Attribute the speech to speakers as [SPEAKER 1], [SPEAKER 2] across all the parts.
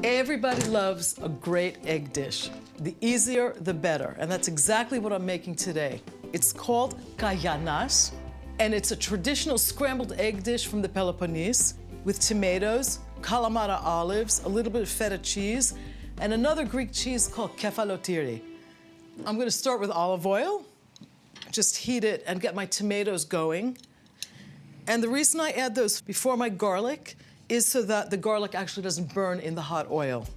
[SPEAKER 1] Everybody loves a great egg dish. The easier, the better. And that's exactly what I'm making today. It's called Kayianas, and it's a traditional scrambled egg dish from the Peloponnese with tomatoes, Kalamata olives, a little bit of feta cheese, and another Greek cheese called kefalotyri. I'm gonna start with olive oil, just heat it and get my tomatoes going. And the reason I add those before my garlic is so that the garlic actually doesn't burn in the hot oil.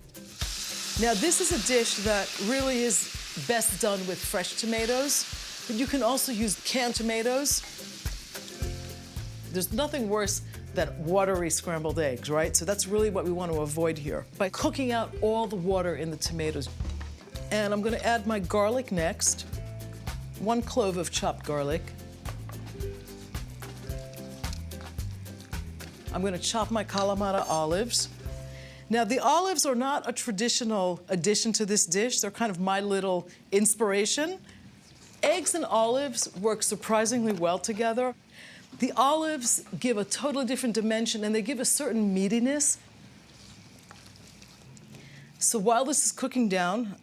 [SPEAKER 1] Now, this is a dish that really is best done with fresh tomatoes, but you can also use canned tomatoes. There's nothing worse than watery scrambled eggs, right? So that's really what we want to avoid here by cooking out all the water in the tomatoes. And I'm gonna add my garlic next, 1 clove of chopped garlic. I'm gonna chop my Kalamata olives. Now, the olives are not a traditional addition to this dish. They're kind of my little inspiration. Eggs and olives work surprisingly well together. The olives give a totally different dimension, and they give a certain meatiness. So while this is cooking down,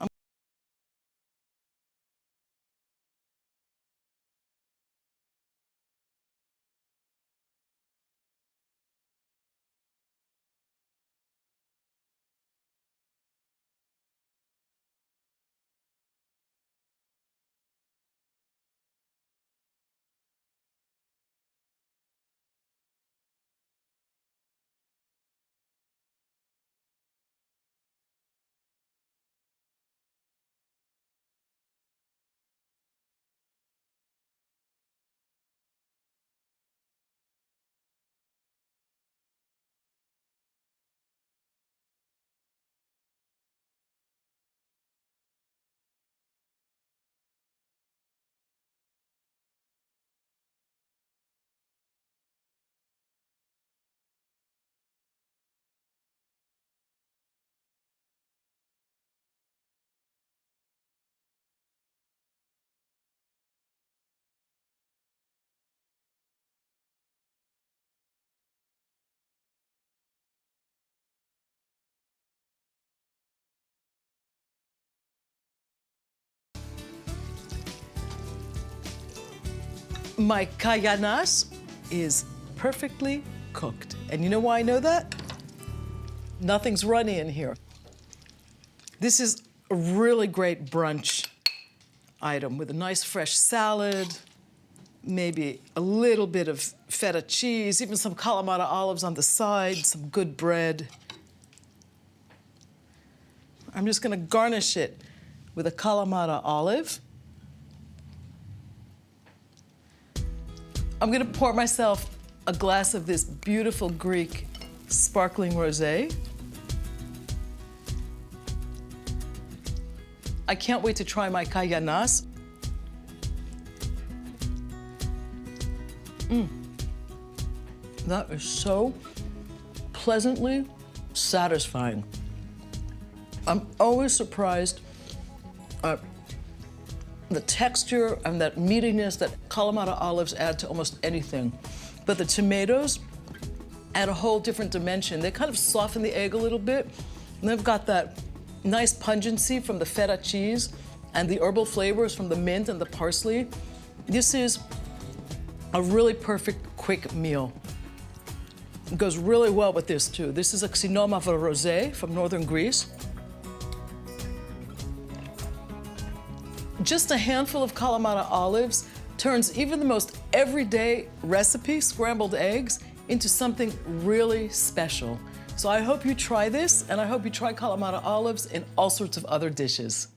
[SPEAKER 1] my Kayianas is perfectly cooked. And you know why I know that? Nothing's runny in here. This is a really great brunch item with a nice fresh salad, maybe a little bit of feta cheese, even some Kalamata olives on the side, some good bread. I'm just gonna garnish it with a Kalamata olive. I'm gonna pour myself a glass of this beautiful Greek sparkling rosé. I can't wait to try my Kayianas. That is so pleasantly satisfying. I'm always surprised at the texture and that meatiness that Kalamata olives add to almost anything. But the tomatoes add a whole different dimension. They kind of soften the egg a little bit, and they've got that nice pungency from the feta cheese and the herbal flavors from the mint and the parsley. This is a really perfect, quick meal. It goes really well with this, too. This is a Xinomava rosé from northern Greece. Just a handful of Kalamata olives turns even the most everyday recipe, scrambled eggs, into something really special. So I hope you try this, and I hope you try Kalamata olives in all sorts of other dishes.